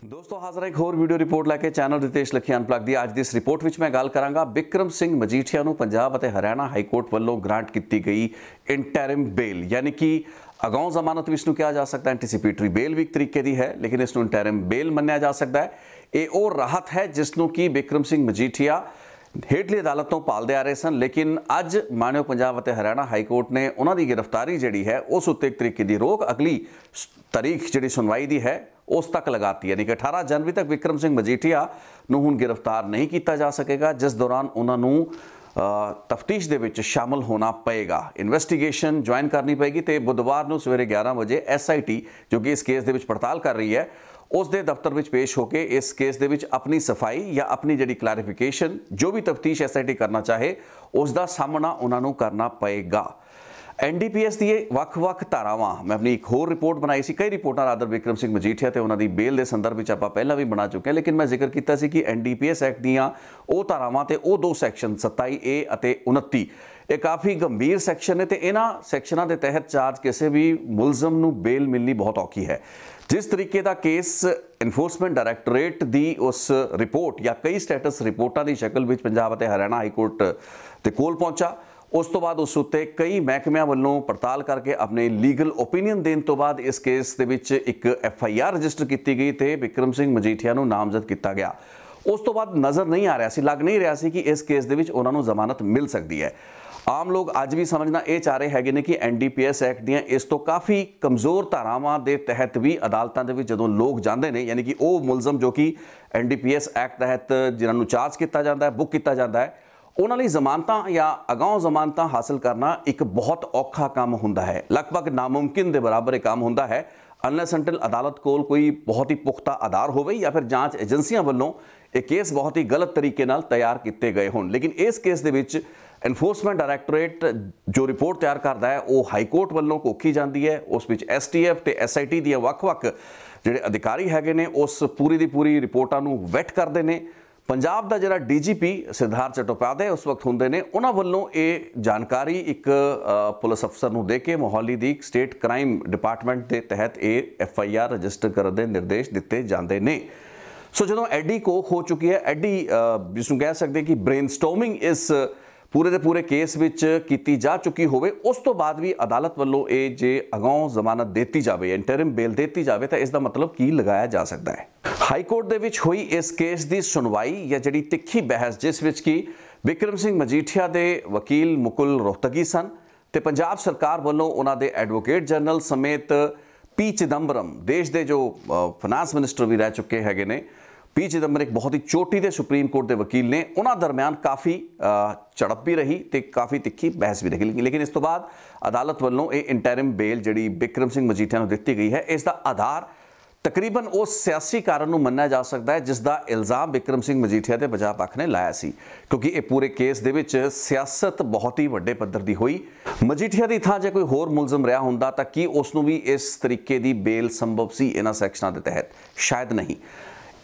दोस्तों हाजिर एक होर वीडियो रिपोर्ट लैके चैनल रितेश लखी अनप्लग दी। अज की इस रिपोर्ट में मैं गल करांगा बिक्रम सिंह मजीठिया नूं पंजाब अते हरियाणा हाईकोर्ट वालों ग्रांट की गई इंटरिम बेल, यानी कि अगाऊ जमानत भी इसनूं कहा जा सकता है। एंटीसिपेटरी बेल भी एक तरीके की है, लेकिन इसनूं इंटरिम बेल मन्निया जा सकता है। ये वो राहत है जिसनूं कि बिक्रम सिंह मजीठिया हेठली अदालत तो पालते आ रहे सन, लेकिन अज मानयोग पंजाब अते हरियाणा हाईकोर्ट ने उन्होंने गिरफ्तारी जी है उस उत्ते एक तरीके की रोक अगली तारीख जी सुनवाई की है उस तक लगाती, यानी कि 18 जनवरी तक बिक्रम सिंह मजीठिया नूं हुण गिरफ्तार नहीं किया जा सकेगा, जिस दौरान उन्होंने तफ्तीश दे विच शामिल होना पएगा। इन्वेस्टिगेशन ज्वाइन करनी पेगी तो बुधवार को सवेरे 11 बजे SIT जो कि इस केस दे विच पड़ताल कर रही है उस दे दफ्तर विच पेश होकर इस केस दे विच अपनी सफाई या अपनी जी क्लैरिफिकेशन जो भी तफ्तीश SIT करना चाहे उसका सामना उन्होंने करना पएगा। NDPS दी वख-वख धारावां मैं अपनी एक होर रिपोर्ट बनाई सी, कई रिपोर्टां रादर बिक्रम सिंह मजीठिया ते उन्हां दी बेल के संदर्भ में आप पहला भी बना चुके हैं, लेकिन मैं जिक्र किया कि NDPS एक्ट दियां वो धारावां ते वो दो सैक्शन 27A अते 29 ये काफ़ी गंभीर सैक्शन ने, तो इन्हां सैक्शनां दे तहत चार्ज किसी भी मुलजम नूं बेल मिलनी बहुत औखी है। जिस तरीके का केस इन्फोर्समेंट डायरैक्टोरेट की उस रिपोर्ट या कई स्टेटस रिपोर्टां की शक्ल में पंजाब अते हरियाणा हाईकोर्ट के कोल पहुंचा, उस तो बाद उस उत्ते कई महकमियां वालों पड़ताल करके अपने लीगल ओपीनियन देने तो बाद इस केस दे विच एक FIR रजिस्टर की गई तो बिक्रम सिंह मजीठिया नूं नामजद किया गया। उस तो बाद नज़र नहीं आ रहा सी, लग नहीं रहा सी कि इस केस दे विच उन्हां नूं जमानत मिल सकती है। आम लोग अज भी समझना ये चाह रहे हैं कि NDPS एक्ट दियां इस तो काफ़ी कमज़ोर धारावां के तहत भी अदालतों के जदों लोग जाते हैं, यानी कि वो मुलजम जो कि NDPS एक्ट तहत जिन्होंने चार्ज किया जाता है, बुक किया जाता है, उन्होंने जमानत या अगाऊ जमानत हासिल करना एक बहुत औखा काम होंदा है, लगभग नामुमकिन के बराबर एक काम होंदा है, अनलैस अंटिल अदालत कोल कोई बहुत ही पुख्ता आधार होवे या फिर जांच एजेंसियां वालों एक केस बहुत ही गलत तरीके नाल तैयार किए गए हों। लेकिन इस केस दे विच इन्फोर्समेंट डायरैक्टोरेट जो रिपोर्ट तैयार करता है वो हाईकोर्ट वालों घोखी जाती है, उस विच STF ते SIT दी वख-वख जिहड़े अधिकारी हैगे ने उस पूरी दी पूरी रिपोर्टां नूं वैट करते हैं। पंजाब का जिहड़ा DGP सिद्धार्थ चट्टोपाध्याय उस वक्त होंगे ने, उन्हां वल्लों ये जानकारी एक पुलिस अफसर नूं दे के मोहाली दी स्टेट क्राइम डिपार्टमेंट के तहत ये FIR रजिस्टर करने के निर्देश दिते जाते हैं। सो जो एडी कोख हो चुकी है, एडी जिसनूं कह सकते कि ब्रेनस्टॉर्मिंग इस पूरे के पूरे केस विच की जा चुकी होवे, उस तो बाद भी अदालत वालों ये जे अगाऊ जमानत देती जाए, इंटरिम बेल देती जाए, तो इसका मतलब की लगाया जा सकता है। हाईकोर्ट दे विच हुई इस केस की सुनवाई या जी तिखी बहस जिस विच कि बिक्रम सिंह मजीठिया के वकील मुकुल रोहतगी सन ते पंजाब सरकार वालों उन्होंने एडवोकेट जनरल समेत P चिदंबरम देश के जो फाइनांस मिनिस्टर भी रह चुके हैं ने, P चिदंबरम एक बहुत ही चोटी के सुप्रीम कोर्ट के वकील ने, उन्होंने दरम्यान काफ़ी झड़प भी रही तो काफ़ी तिखी बहस भी रही, लेकिन इस तो बाद अदालत वालों ये इंटरिम बेल जी बिक्रम सिंह मजीठिया को दी गई है, इसका आधार तकरीबन उस सियासी कारण मन्ना जा सकता है जिसका इल्ज़ाम बिक्रम सिंह मजीठिया के बचाव पक्ष ने लाया सी, क्योंकि ये पूरे केस दे विच सियासत बहुत ही वड्डे पद्धर की हुई। मजीठिया की थां जे कोई होर मुलजम रहा हुंदा तां कि उसनूं भी इस तरीके की बेल संभव सी इन्हां सैक्शनां के तहत, शायद नहीं।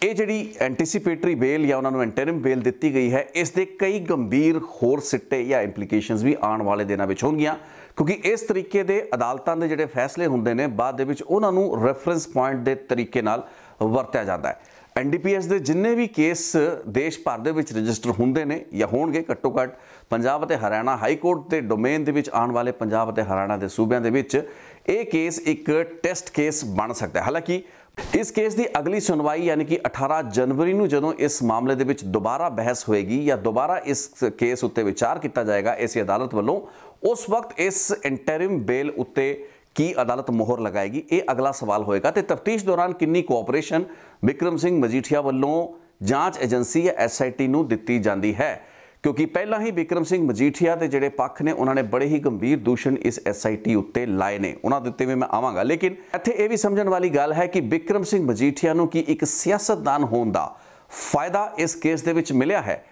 ये जी एंटीसिपेटरी बेल या उन्होंने इंटरिम बेल दी गई है, इसके कई गंभीर होर सिट्टे या इंप्लीकेशनस भी आने वाले दिनों में होंगियां, क्योंकि इस तरीके के अदालतों के जोड़े फैसले होंगे ने बाद उन्होंने रेफरेंस पॉइंट के तरीके नाल वरत्या जाता है। NDPS के जिन्ने भी केस देश भर के रजिस्टर होंगे ने या होणगे, घट्टो घट्ट पंजाब अते हरियाणा हाईकोर्ट के डोमेन के आने वाले पंजाब अते हरियाणा के सूबों के केस एक टेस्ट केस बन सकता है। हालांकि इस केस की अगली सुनवाई यानी कि 18 जनवरी को जो इस मामले के दोबारा बहस होएगी या दोबारा इस केस उत्ते विचार किया जाएगा इस अदालत वालों, उस वक्त इस इंटरिम बेल उत्ते की अदालत मोहर लगाएगी, ये अगला सवाल होएगा। तो तफ्तीश दौरान कितनी कोऑपरेशन बिक्रम सिंह मजीठिया वालों जांच एजेंसी या SIT नूं दित्ती जाती है, क्योंकि पहला ही बिक्रम सिंह मजीठिया के जोड़े पक्ष ने उन्होंने बड़े ही गंभीर दूषण इस SIT उत्ते लाए ने, उन्होंने उत्ते मैं आवांगा। लेकिन इत्थे ये भी समझण वाली गल है कि बिक्रम सिंह मजीठिया नूं की एक सियासतदान होने का फायदा इस केस दे विच मिलिया है।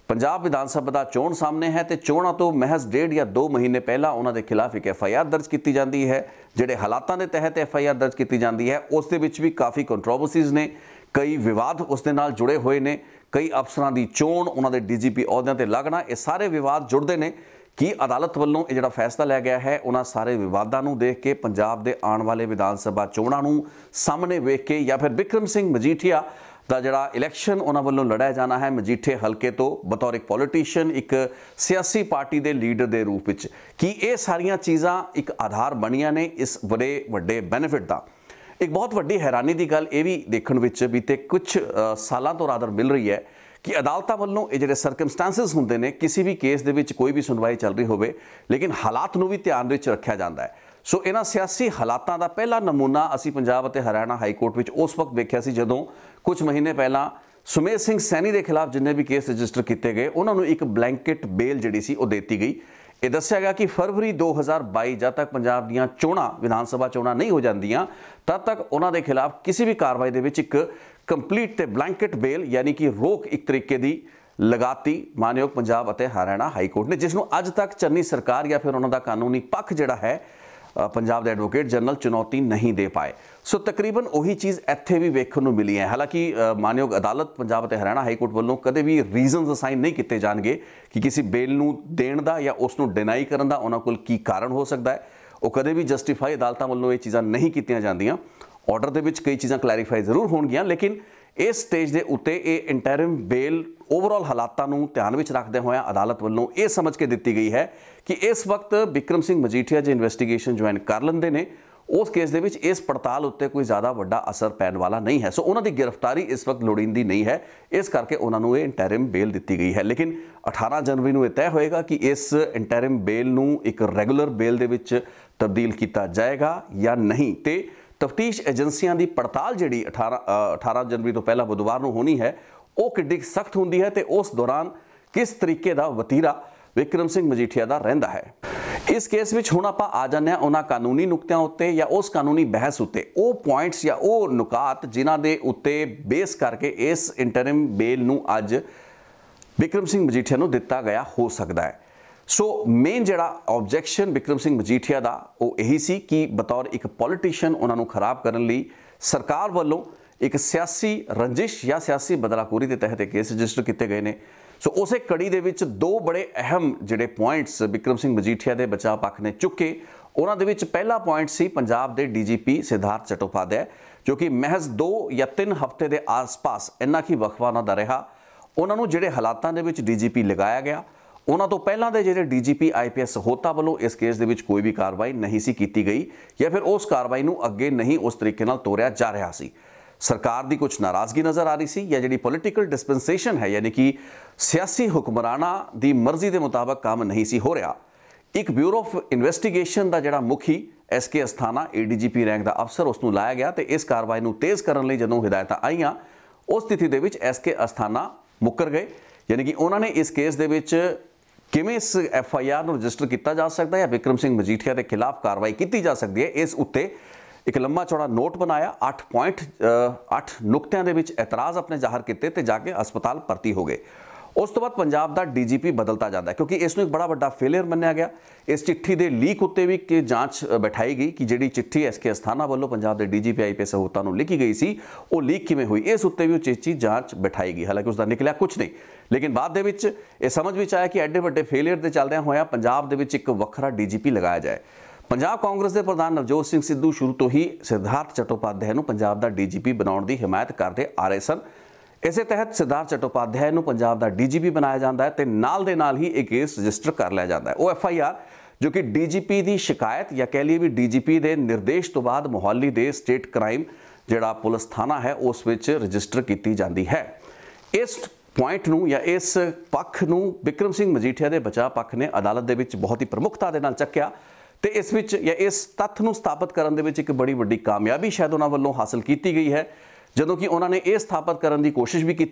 पंजाब विधानसभा का चोण सामने है तो चोणों तो महज 1.5 या 2 महीने पहला उन्होंने खिलाफ एक FIR दर्ज की जाती है, जोड़े हालातों के तहत FIR दर्ज की जाती है उस दे विच भी काफ़ी कंट्रोवर्सीज ने, कई विवाद उस दे नाल जुड़े हुए ने, कई अफसरां की चोण उन्होंने DGP अहुदियां ते लगना, ये सारे विवाद जुड़ते हैं कि अदालत वालों ये जिहड़ा फैसला लिया गया है उन्हां सारे विवादां नूं देख के पंजाब दे आने वाले विधान सभा चोणां नूं सामने वेख के या फिर बिक्रम सिंह मजीठिया दा जिहड़ा इलैक्शन उन्हां वल्लों लड़ाया जाना है मजीठे हल्के तो बतौर एक पॉलिटिशियन एक सियासी पार्टी के लीडर के रूप विच कि ये सारियां चीज़ां एक आधार बनियां ने इस बड़े वड्डे बैनीफिट का। एक बहुत वड्डी हैरानी की गल ये भी देखने विच बीते कुछ सालों तो रादर मिल रही है कि अदालतां वल्लों ये जिहड़े सर्कमस्टांसिस हुंदे ने किसी भी केस दे विच कोई भी सुनवाई चल रही होवे लेकिन हालात नूं भी ध्यान विच रखिया जांदा है। सो इन्हां सियासी हालातां दा पहला नमूना असीं पंजाब अते हरियाणा हाई कोर्ट विच उस वक्त वेख्या सी जदों कुछ महीने पहला सुमेर सिंह सैनी के खिलाफ जिन्ने भी केस रजिस्टर किए गए उन्होंने एक ब्लैंकेट बेल जिहड़ी सी वो देती गई। ये दस्सिया गया कि फरवरी 2022 जब तक पंजाब दीयां चोणां विधान सभा चोणां नहीं हो जांदियां तब तक उन्हां दे खिलाफ किसी भी कार्रवाई दे विच एक कंप्लीट ते ब्लैंकेट बेल यानी कि रोक एक तरीके की लगाती मानयोग पंजाब अते हरियाणा हाई कोर्ट ने, जिसनों अज तक चन्नी सरकार या फिर उन्हों का कानूनी पक्ष जिहड़ा है पंजाब के एडवोकेट जनरल चुनौती नहीं दे पाए। सो तकरीबन उही चीज़ इत्थे भी वेखण नूं मिली है। हालांकि मानयोग अदालत पंजाब अते हरियाणा हाई कोर्ट वालों कदे भी रीजनस असाइन नहीं किए जाएंगे कि किसी बेल नूं देण दा या उसनूं डिनाई करन दा उन्हां कोल की कारण हो सकता है। वो कदे भी जस्टिफाई अदालतां वालों ये चीज़ां नहीं कीतियां जांदियां। ऑर्डर दे विच कई चीज़ां क्लैरीफाई जरूर होणगियां लेकिन इस स्टेज के उत्ते ये इंटरिम बेल ओवरऑल हालातों को ध्यान में रखते हुए अदालत वालों ये समझ के दी गई है कि इस वक्त बिक्रम सिंह मजीठिया जो इन्वेस्टिगेशन ज्वाइन कर लेंदे ने उस केस दे विच इस पड़ताल उत्ते कोई ज़्यादा वड्डा असर पैन वाला नहीं है। सो उन्होंने गिरफ्तारी इस वक्त लोड़ींदी नहीं है, इस करके उन्होंने ये इंटरिम बेल दी गई है। लेकिन 18 जनवरी को यह तय होएगा कि इस इंटरिम बेल नूं एक रेगूलर बेल दे विच तब्दील किया जाएगा या नहीं। तो तफ्तीश एजेंसियां की पड़ताल जी 18 जनवरी तो पहला बुधवार को होनी है वो किड्डी सख्त होंदी है तो उस दौरान किस तरीके का वतीरा बिक्रम सिंह मजीठिया का रहिंदा है। इस केस में हुण आपां आ जाने उन्हां कानूनी नुकतियां उत्ते या उस कानूनी बहस उत्ते वो पॉइंट्स या वो नुकात जिन्हां दे उत्ते बेस करके इस इंटरिम बेल नूं अज बिक्रम सिंह मजीठिया नूं दिता गया हो सकता है। सो मेन जिहड़ा ऑब्जैक्शन बिक्रम सिंह मजीठिया का वो यही सी कि बतौर एक पॉलिटिशियन उन्होंने खराब करने लई सरकार वालों एक सियासी रंजिश या सियासी बदलाखोरी के तहत केस रजिस्टर किए गए हैं। सो उस कड़ी दे विच दो बड़े अहम जिहड़े पॉइंट्स बिक्रम सिंह मजीठिया के बचाव पक्ष ने चुके उन्हां दे विच पहला पॉइंट सी पंजाब के DGP सिद्धार्थ चट्टोपाध्याय जो कि महज 2 या 3 हफ्ते के आस पास इन्ना की वक्फा उन्हां दा रहा। उन्होंने जिहड़े हालातां दे विच DGP लगाया गया उन्होंने तो पहला दे जिहड़े DGP IPS होता वालों इस केस दे विच कोई भी कार्रवाई नहीं सी की गई या फिर उस कार्रवाई नूं अगे नहीं उस तरीके नाल तोरिया जा रहा सी। सरकार की कुछ नाराज़गी नज़र आ रही सी या जी पॉलिटिकल डिस्पेंसेशन है यानी कि सियासी हुक्मराना की मर्जी के मुताबिक काम नहीं सी हो रहा। एक ब्यूरो ऑफ इन्वेस्टिगेशन का जिहड़ा मुखी SK अस्थाना ADGP रैंक का अफसर उसनूं लाया गया तो इस कार्रवाई नूं तेज़ करने लई जदों हिदायतां आईयां उस स्थिति दे विच SK अस्थाना मुकर गए यानी कि उन्होंने इस केस दे विच किवें इस FIR नूं रजिस्टर किया जा सकता है या बिक्रम सिंह मजीठिया के खिलाफ कार्रवाई की जा सकती है इस उत्ते एक लंबा चौड़ा नोट बनाया 8 नुकतियां दे विच एतराज़ अपने जाहिर किए तो जाके अस्पताल भर्ती हो गए। उस तो बाद पंजाब का DGP बदलता जाता है क्योंकि इसनूं एक बड़ा वड्डा फेलियर मन्निया गया। इस चिट्ठी के लीक उत्ते भी कि जांच बैठाई गई कि जिहड़ी चिट्ठी SK अस्थाना वालों पंजाब के DGP IPS होता नूं लिखी गई सी वो लीक किवें हुई इस उत्ते भी उचेची जांच बैठाई गई। हालांकि उसका निकलिया कुछ नहीं लेकिन बाद दे विच ये समझ में आया कि एडे वड्डे फेलियर के चलद्या होया पंजाब दे विच एक वखरा DGP लगाया जाए। पंजाब कांग्रेस के प्रधान नवजोत सिंह सिद्धू शुरू तो ही सिद्धार्थ चट्टोपाध्याय नूं पंजाब का DGP बनाउण दी हिमायत करते आ रहे सन। इस तहत सिद्धार्थ चट्टोपाध्याय नूं पंजाब का DGP बनाया जाता है तो नाल दे नाल ही एक केस रजिस्टर कर लिया जाता है। वो FIR जो कि DGP की शिकायत या कह लीए भी DGP के निर्देश तो बाद मोहाली के स्टेट क्राइम जिहड़ा पुलिस थाना है उस विच रजिस्टर की जाती है। इस पॉइंट नूं या इस पक्ष नूं बिक्रम सिंह मजीठिया के बचाव पक्ष ने अदालत दे विच बहुत ही प्रमुखता दे नाल चक्किया तो इस विच या इस तत्थ नूं स्थापित करन दे विच एक बड़ी वड्डी कामयाबी शायद उन्हां वल्लों हासिल की गई है जदों कि उन्होंने ये स्थापित करने की कोशिश भी की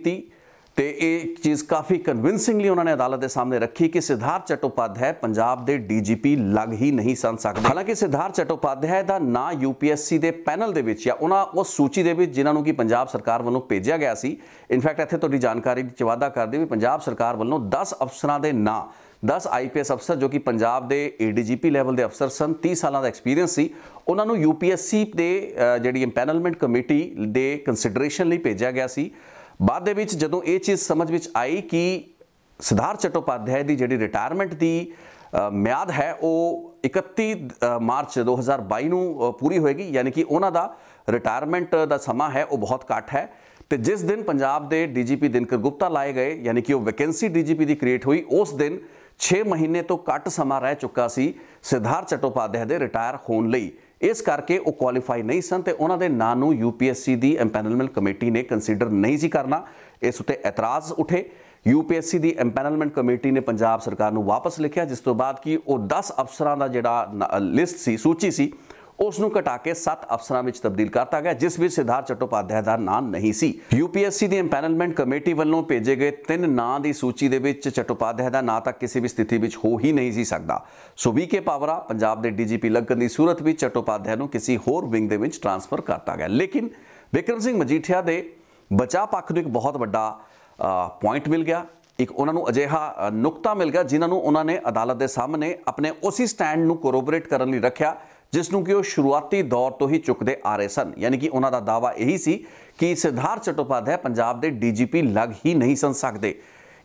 तो ये चीज़ काफ़ी कन्विंसिंगली उन्होंने अदालत के सामने रखी कि सिद्धार्थ चट्टोपाध्याय पंजाब के DGP लग ही नहीं सन सकते। हालांकि सिद्धार्थ चट्टोपाध्याय का ना UPSC के पैनल दे विच या उन्हां उस सूची दे विच जिन्हां नूं कि पंजाब सरकार वालों भेजा गया सी। इनफैक्ट इत्थे तुहाडी जानकारी च वाधा करदे भी पंजाब सरकार वालों 10 अफसरां दे नां 10 IPS अफसर जो कि पंजाब के ADGP लैवल के अफसर सन 30 साल का एक्सपीरियंस सी उन्होंने UPSC के जी इंपैनलमेंट कमेटी के कंसिडरेशन लिए भेजा गया सी। बाद दे विच जदों ये चीज़ समझ में आई कि सिद्धार्थ चट्टोपाध्याय की जी रिटायरमेंट की ਮਿਆਦ ਹੈ ਉਹ 31 ਮਾਰਚ 2022 ਨੂੰ ਪੂਰੀ ਹੋਏਗੀ, ਯਾਨੀ ਕਿ ਉਹਨਾਂ ਦਾ ਰਿਟਾਇਰਮੈਂਟ ਦਾ ਸਮਾਂ ਹੈ ਉਹ ਬਹੁਤ ਘੱਟ ਹੈ। ਤੇ ਜਿਸ ਦਿਨ ਪੰਜਾਬ ਦੇ ਡੀਜੀਪੀ ਦਿਨਕਰ ਗੁਪਤਾ ਲਾਏ ਗਏ, ਯਾਨੀ ਕਿ ਉਹ ਵੈਕੈਂਸੀ ਡੀਜੀਪੀ ਦੀ ਕ੍ਰੀਏਟ ਹੋਈ, ਉਸ ਦਿਨ 6 ਮਹੀਨੇ ਤੋਂ ਘੱਟ ਸਮਾਂ ਰਹਿ ਚੁੱਕਾ ਸੀ ਸਿਧਾਰਥ ਚਟੋਪਾਧਿਆਏ ਦੇ ਰਿਟਾਇਰ ਹੋਣ ਲਈ। ਇਸ ਕਰਕੇ ਉਹ ਕੁਆਲੀਫਾਈ ਨਹੀਂ ਸਨ ਤੇ ਉਹਨਾਂ ਦੇ ਨਾਂ ਨੂੰ यूपीएससी ਦੀ ਐਮਪੈਨਲਮੈਂਟ ਕਮੇਟੀ ਨੇ ਕੰਸੀਡਰ ਨਹੀਂ ਸੀ ਕਰਨਾ। ਇਸ ਉੱਤੇ ਇਤਰਾਜ਼ ਉੱਠੇ। यूपीएससी ਦੀ ਐਮਪੈਨਲਮੈਂਟ ਕਮੇਟੀ ਨੇ ਪੰਜਾਬ ਸਰਕਾਰ ਨੂੰ ਵਾਪਸ ਲਿਖਿਆ, ਜਿਸ ਤੋਂ ਬਾਅਦ ਕਿ ਉਹ 10 ਅਫਸਰਾਂ ਦਾ ਜਿਹੜਾ ਲਿਸਟ ਸੀ, ਸੂਚੀ ਸੀ, ਉਸ ਨੂੰ ਘਟਾ ਕੇ 7 ਅਫਸਰਾਂ ਵਿੱਚ ਤਬਦੀਲ ਕਰਤਾ ਗਿਆ, ਜਿਸ ਵਿੱਚ ਸਿਧਾਰਥ ਚਟੋਪਾਧਿਆਏ ਦਾ ਨਾਂ ਨਹੀਂ ਸੀ। यूपीएससी ਦੀ ਐਮਪੈਨਲਮੈਂਟ ਕਮੇਟੀ ਵੱਲੋਂ ਭੇਜੇ ਗਏ 3 ਨਾਂ ਦੀ ਸੂਚੀ ਦੇ ਵਿੱਚ ਚਟੋਪਾਧਿਆਏ ਦਾ ਨਾਂ ਤਾਂ ਕਿਸੇ ਵੀ ਸਥਿਤੀ ਵਿੱਚ ਹੋ ਹੀ ਨਹੀਂ ਸੀ ਸਕਦਾ। ਸੋ VK ਪਾਵਰਾ ਪੰਜਾਬ ਦੇ ਡੀਜੀਪੀ ਲੱਗਣ ਦੀ ਸੂਰਤ ਵਿੱਚ ਚਟੋਪਾਧਿਆਏ ਨੂੰ ਕਿਸੇ ਹੋਰ ਵਿੰਗ ਦੇ ਵਿੱਚ ਟ੍ਰਾਂਸਫਰ ਕਰਤਾ ਗਿਆ। ਲੇਕਿਨ ਬਿਕਰਮ ਸਿੰਘ ਮਜੀਠੀਆ ਦੇ ਬਚਾਅ ਪੱਖ ਨੂੰ ਇੱਕ ਬਹੁਤ ਵੱਡਾ ਪੁਆਇੰਟ ਮਿਲ ਗਿਆ, ਇੱਕ ਉਹਨਾਂ ਨੂੰ ਅਜਿਹਾ ਨੁਕਤਾ ਮਿਲ ਗਿਆ ਜਿਨ੍ਹਾਂ ਨੂੰ ਉਹਨਾਂ ਨੇ ਅਦਾਲਤ ਦੇ ਸਾਹਮਣੇ ਆਪਣੇ ਉਸੇ ਸਟੈਂਡ ਨੂੰ ਕੋਰੋਬੋਰੇਟ ਕਰਨ ਲਈ ਰੱਖਿਆ ਜਿਸ ਨੂੰ ਕਿ ਉਹ ਸ਼ੁਰੂਆਤੀ ਦੌਰ ਤੋਂ ਹੀ ਚੁੱਕਦੇ ਆ ਰਹੇ ਸਨ। ਯਾਨੀ ਕਿ ਉਹਨਾਂ ਦਾ ਦਾਅਵਾ ਇਹੀ ਸੀ ਕਿ ਸਿਧਾਰਥ ਚਟੋਪਾਧਿਆਏ ਪੰਜਾਬ ਦੇ ਡੀਜੀਪੀ ਲੱਗ ਹੀ ਨਹੀਂ ਸਨ ਸਕਦੇ।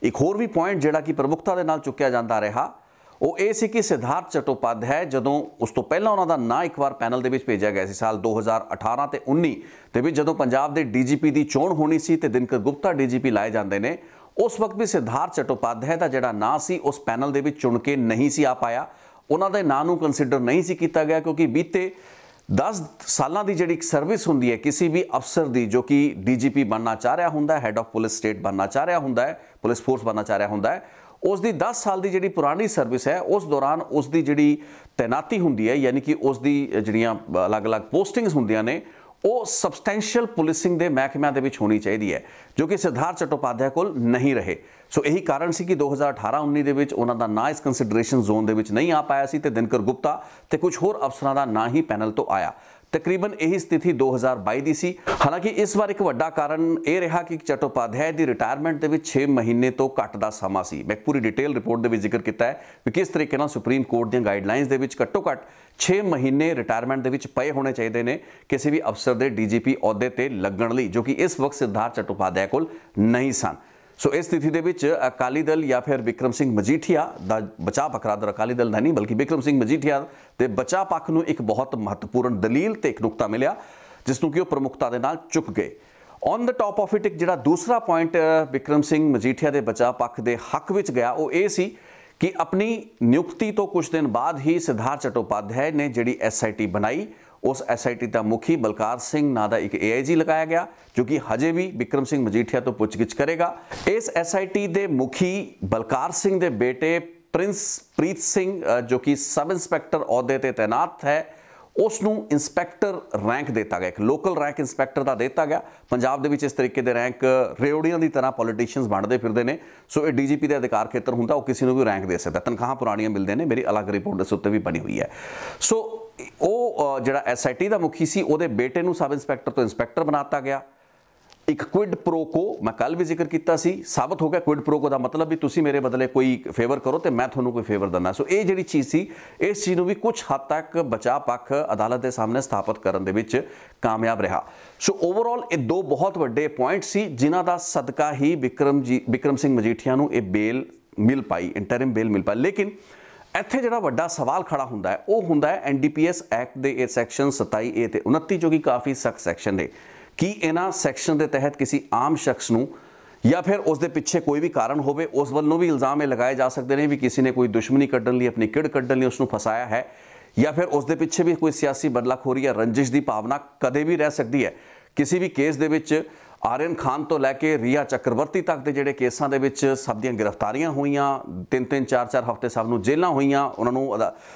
ਇੱਕ ਹੋਰ ਵੀ ਪੁਆਇੰਟ ਜਿਹੜਾ ਕਿ ਪ੍ਰਮੁਖਤਾ ਦੇ ਨਾਲ ਚੁੱਕਿਆ ਜਾਂਦਾ ਰਿਹਾ ਉਹ ਇਹ ਸੀ ਕਿ ਸਿਧਾਰਥ ਚਟੋਪਾਧਿਆਏ ਜਦੋਂ ਉਸ ਤੋਂ ਪਹਿਲਾਂ ਉਹਨਾਂ ਦਾ ਨਾਂ ਇੱਕ ਵਾਰ ਪੈਨਲ ਦੇ ਵਿੱਚ ਭੇਜਿਆ ਗਿਆ ਸੀ ਸਾਲ 2018 ਤੇ 19 ਦੇ ਵਿੱਚ, ਜਦੋਂ ਪੰਜਾਬ ਦੇ ਡੀਜੀਪੀ ਦੀ ਚੋਣ ਹੋਣੀ ਸੀ ਤੇ ਦਿਨਕਰ ਗੁਪਤਾ ਡੀਜੀਪੀ ਲਾਏ ਜਾਂਦੇ ਨੇ, ਉਸ ਵਕਤ ਵੀ ਸਿਧਾਰਥ ਚਟੋਪਾਧਿਆਏ ਦਾ ਜਿਹੜਾ ਨਾਂ ਸੀ ਉਸ ਪੈਨਲ ਦੇ ਵਿੱਚ ਚੁਣ ਕੇ ਨਹੀਂ ਸੀ ਆ ਪਾਇਆ। ਉਹਨਾਂ ਦੇ ਨਾਂ ਨੂੰ ਕੰਸੀਡਰ ਨਹੀਂ ਸੀ ਕੀਤਾ ਗਿਆ ਕਿਉਂਕਿ ਬੀਤੇ 10 ਸਾਲਾਂ ਦੀ ਜਿਹੜੀ ਸਰਵਿਸ ਹੁੰਦੀ ਹੈ ਕਿਸੇ ਵੀ ਅਫਸਰ ਦੀ ਜੋ ਕਿ ਡੀਜੀਪੀ ਬਣਨਾ ਚਾਹ ਰਿਹਾ ਹੁੰਦਾ ਹੈ, ਹੈਡ ਆਫ ਪੁਲਿਸ ਸਟੇਟ ਬਣਨਾ ਚਾਹ ਰਿਹਾ ਹੁੰਦਾ ਹੈ, ਪੁਲਿਸ ਫੋਰਸ ਬਣਨਾ ਚਾਹ ਰਿਹਾ ਹੁੰਦਾ ਹੈ, ਉਸ ਦੀ 10 ਸਾਲ ਦੀ ਜਿਹੜੀ ਪੁਰਾਣੀ ਸਰਵਿਸ ਹੈ ਉਸ ਦੌਰਾਨ ਉਸ ਦੀ ਜਿਹੜੀ ਤੈਨਾਤੀ ਹੁੰਦੀ ਹੈ, ਯਾਨੀ ਕਿ ਉਸ ਦੀ ਜਿਹੜੀਆਂ ਅਲੱਗ-ਅਲੱਗ ਪੋਸਟਿੰਗਸ ਹੁੰਦੀਆਂ ਨੇ ਉਹ ਸਬਸਟੈਂਸ਼ੀਅਲ ਪੁਲਿਸਿੰਗ ਦੇ ਮਹਿਕਮਿਆਂ ਦੇ ਵਿੱਚ ਹੋਣੀ ਚਾਹੀਦੀ ਹੈ, ਜੋ ਕਿ ਸਿਧਾਰਥ ਚਟੋਪਾਧਿਆਏ ਕੋਲ ਨਹੀਂ ਰਹੇ। ਸੋ ਇਹੀ ਕਾਰਨ ਸੀ ਕਿ 2018-19 ਦੇ ਵਿੱਚ ਉਹਨਾਂ ਦਾ ਨਾਂ ਇਸ ਕੰਸੀਡਰੇਸ਼ਨ ਜ਼ੋਨ ਦੇ ਵਿੱਚ ਨਹੀਂ ਆ ਪਾਇਆ ਸੀ ਤੇ ਦਿਨਕਰ ਗੁਪਤਾ ਤੇ ਕੁਝ ਹੋਰ ਅਫਸਰਾਂ ਦਾ ਨਾਂ ਹੀ ਪੈਨਲ ਤੋਂ ਆਇਆ। ਤਕਰੀਬਨ ਇਹੀ ਸਥਿਤੀ 2022 ਦੀ ਸੀ। ਹਾਲਾਂਕਿ ਇਸ ਵਾਰ ਇੱਕ ਵੱਡਾ ਕਾਰਨ ਇਹ ਰਿਹਾ ਕਿ ਚਟੋਪਾਧਿਆਏ ਦੀ ਰਿਟਾਇਰਮੈਂਟ ਦੇ ਵਿੱਚ 6 ਮਹੀਨੇ ਤੋਂ ਘੱਟ ਦਾ ਸਮਾਂ ਸੀ। ਮੈਂ ਪੂਰੀ ਡਿਟੇਲ ਰਿਪੋਰਟ ਦੇ ਵਿੱਚ ਜ਼ਿਕਰ ਕੀਤਾ ਹੈ ਕਿ ਕਿਸ ਤਰੀਕੇ ਨਾਲ ਸੁਪਰੀਮ ਕੋਰਟ ਦੀਆਂ ਗਾਈਡਲਾਈਨਸ ਦੇ ਵਿੱਚ ਘੱਟੋ-ਘੱਟ 6 ਮਹੀਨੇ ਰਿਟਾਇਰਮੈਂਟ ਦੇ ਵਿੱਚ ਪਏ ਹੋਣੇ ਚਾਹੀਦੇ ਨੇ ਕਿਸੇ ਵੀ ਅਫਸਰ ਦੇ ਡੀਜੀਪੀ ਅਹੁਦੇ ਤੇ ਲੱਗਣ ਲਈ, ਜੋ ਕਿ ਇਸ ਵਕਤ ਸਿਧਾਰਥ ਚਟੋਪਾਧਿਆਏ ਕੋਲ ਨਹੀਂ ਸਨ। ਸੋ ਇਸ ਸਥਿਤੀ ਦੇ ਵਿੱਚ ਅਕਾਲੀ ਦਲ ਜਾਂ ਫਿਰ ਬਿਕਰਮ ਸਿੰਘ ਮਜੀਠੀਆ ਦਾ ਬਚਾਅ ਪੱਖ, ਰਾਦਰ ਅਕਾਲੀ ਦਲ ਦਾ ਨਹੀਂ ਬਲਕਿ ਬਿਕਰਮ ਸਿੰਘ ਮਜੀਠੀਆ ਦੇ ਬਚਾਅ ਪੱਖ ਨੂੰ ਇੱਕ ਬਹੁਤ ਮਹੱਤਵਪੂਰਨ ਦਲੀਲ ਤੇ ਇੱਕ ਨੁਕਤਾ ਮਿਲਿਆ ਜਿਸ ਨੂੰ ਕਿ ਉਹ ਪ੍ਰਮੁਖਤਾ ਦੇ ਨਾਲ ਚੁੱਕ ਗਏ। On the top of it ਇੱਕ ਜਿਹੜਾ ਦੂਸਰਾ ਪੁਆਇੰਟ ਬਿਕਰਮ ਸਿੰਘ ਮਜੀਠੀਆ ਦੇ ਬਚਾਅ ਪੱਖ ਦੇ ਹੱਕ ਵਿੱਚ ਗਿਆ ਉਹ ਇਹ ਸੀ ਕਿ ਆਪਣੀ ਨਿਯੁਕਤੀ ਤੋਂ ਕੁਝ ਦਿਨ ਬਾਅਦ ਹੀ ਸਿਧਾਰਥ ਚਟੋਪਾਧਿਆਏ ਨੇ ਜਿਹੜੀ SIT ਬਣਾਈ, ਉਸ SIT ਦਾ ਮੁਖੀ ਬਲਕਾਰ ਸਿੰਘ ਨਾਂ ਦਾ ਇੱਕ AIG ਲਗਾਇਆ ਗਿਆ ਜੋ ਕਿ ਹਜੇ ਵੀ ਬਿਕਰਮ ਸਿੰਘ ਮਜੀਠੀਆ ਤੋਂ ਪੁੱਛਗਿੱਛ ਕਰੇਗਾ। ਇਸ SIT ਦੇ ਮੁਖੀ ਬਲਕਾਰ ਸਿੰਘ ਦੇ ਬੇਟੇ ਪ੍ਰਿੰਸ ਪ੍ਰੀਤ ਸਿੰਘ ਜੋ ਕਿ ਸਬ ਇੰਸਪੈਕਟਰ ਅਹੁਦੇ ਤੇ ਤੈਨਾਤ ਹੈ, ਉਸ ਨੂੰ ਇੰਸਪੈਕਟਰ ਰੈਂਕ ਦਿੱਤਾ ਗਿਆ, ਇੱਕ ਲੋਕਲ ਰੈਂਕ ਇੰਸਪੈਕਟਰ ਦਾ ਦਿੱਤਾ ਗਿਆ। ਪੰਜਾਬ ਦੇ ਵਿੱਚ ਇਸ ਤਰੀਕੇ ਦੇ ਰੈਂਕ ਰੇਓੜੀਆਂ ਦੀ ਤਰ੍ਹਾਂ ਪੋਲੀਟੀਸ਼ੀਅਨਸ ਵੰਡਦੇ ਫਿਰਦੇ ਨੇ। ਸੋ ਇਹ DGP ਦੇ ਅਧਿਕਾਰ ਖੇਤਰ ਹੁੰਦਾ, ਉਹ ਕਿਸੇ ਨੂੰ ਵੀ ਰੈਂਕ ਦੇ ਸਕਦਾ, ਤਨਖਾਹਾਂ ਪੁਰਾਣੀਆਂ ਮਿਲਦੇ ਨੇ, ਮੇਰੀ ਅਲੱਗ ਰਿਪੋਰਟ ਇਸ ਉੱਤੇ ਵੀ ਬਣੀ ਹੋਈ ਹੈ। ਸੋ ਉਹ ਜਿਹੜਾ SIT ਦਾ ਮੁਖੀ ਸੀ ਉਹਦੇ ਬੇਟੇ ਨੂੰ ਸਬ ਇੰਸਪੈਕਟਰ ਤੋਂ ਇੰਸਪੈਕਟਰ ਬਣਾਤਾ ਗਿਆ। ਇੱਕ ਕੁਇਡ ਪ੍ਰੋਕੋ ਮੈਂ ਕੱਲ ਵੀ ਜ਼ਿਕਰ ਕੀਤਾ ਸੀ, ਸਾਬਤ ਹੋ ਗਿਆ ਕੁਇਡ ਪ੍ਰੋਕੋ ਦਾ ਮਤਲਬ ਵੀ ਤੁਸੀਂ ਮੇਰੇ ਬਦਲੇ ਕੋਈ ਫੇਵਰ ਕਰੋ ਤੇ ਮੈਂ ਤੁਹਾਨੂੰ ਕੋਈ ਫੇਵਰ ਦਿੰਦਾ। ਸੋ ਇਹ ਜਿਹੜੀ ਚੀਜ਼ ਸੀ ਇਸ ਚੀਜ਼ ਨੂੰ ਵੀ ਕੁਝ ਹੱਦ ਤੱਕ ਬਚਾਅ ਪੱਖ ਅਦਾਲਤ ਦੇ ਸਾਹਮਣੇ ਸਥਾਪਿਤ ਕਰਨ ਦੇ ਵਿੱਚ ਕਾਮਯਾਬ ਰਿਹਾ। ਸੋ ਓਵਰਆਲ ਇਹ ਦੋ ਬਹੁਤ ਵੱਡੇ ਪੁਆਇੰਟ ਸੀ ਜਿਨ੍ਹਾਂ ਦਾ ਸਦਕਾ ਹੀ ਬਿਕਰਮ ਸਿੰਘ ਮਜੀਠੀਆ ਨੂੰ ਇਹ ਬੇਲ ਮਿਲ ਪਾਈ, ਇੰਟਰਿਮ ਬੇਲ ਮਿਲ ਪਾਈ। ਲੇਕਿਨ ਇੱਥੇ ਜਿਹੜਾ ਵੱਡਾ ਸਵਾਲ ਖੜਾ ਹੁੰਦਾ ਹੈ ਉਹ ਹੁੰਦਾ ਹੈ NDPS ਐਕਟ ਦੇ ਇਹ ਸੈਕਸ਼ਨ 27A ਤੇ 29 ਜੋ ਕਿ ਕਾਫੀ ਸਖਤ ਸੈਕਸ਼ਨ ਨੇ। ਕੀ ਇਹਨਾਂ ਸੈਕਸ਼ਨ ਦੇ ਤਹਿਤ ਕਿਸੇ ਆਮ ਸ਼ਖਸ ਨੂੰ ਜਾਂ ਫਿਰ ਉਸ ਦੇ ਪਿੱਛੇ ਕੋਈ ਵੀ ਕਾਰਨ ਹੋਵੇ ਉਸ ਵੱਲੋਂ ਵੀ ਇਲਜ਼ਾਮ ਇਹ ਲਗਾਏ ਜਾ ਸਕਦੇ ਨੇ ਵੀ ਕਿਸੇ ਨੇ ਕੋਈ ਦੁਸ਼ਮਣੀ ਕੱਢਣ ਲਈ, ਆਪਣੀ ਕਿੜ ਕੱਢਣ ਲਈ ਉਸ ਨੂੰ ਫਸਾਇਆ ਹੈ, ਜਾਂ ਫਿਰ ਉਸ ਦੇ ਪਿੱਛੇ ਵੀ ਕੋਈ ਸਿਆਸੀ ਬਦਲਾਖੋਰੀ ਜਾਂ ਰੰਜਿਸ਼ ਦੀ ਭਾਵਨਾ ਕਦੇ ਵੀ ਰਹਿ ਸਕਦੀ ਹੈ। ਕਿਸੇ ਵੀ ਕੇਸ ਦੇ ਵਿੱਚ ਆਰਿਅਨ ਖਾਨ ਤੋਂ ਲੈ ਕੇ ਰੀਆ ਚੱਕਰਵਰਤੀ ਤੱਕ ਦੇ ਜਿਹੜੇ ਕੇਸਾਂ ਦੇ ਵਿੱਚ ਸਭ ਦੀਆਂ ਗ੍ਰਿਫਤਾਰੀਆਂ ਹੋਈਆਂ, 3-3 4-4 ਹਫ਼ਤੇ ਸਭ ਨੂੰ ਜੇਲ੍ਹਾਂ ਹੋਈਆਂ, ਉਹਨਾਂ ਨੂੰ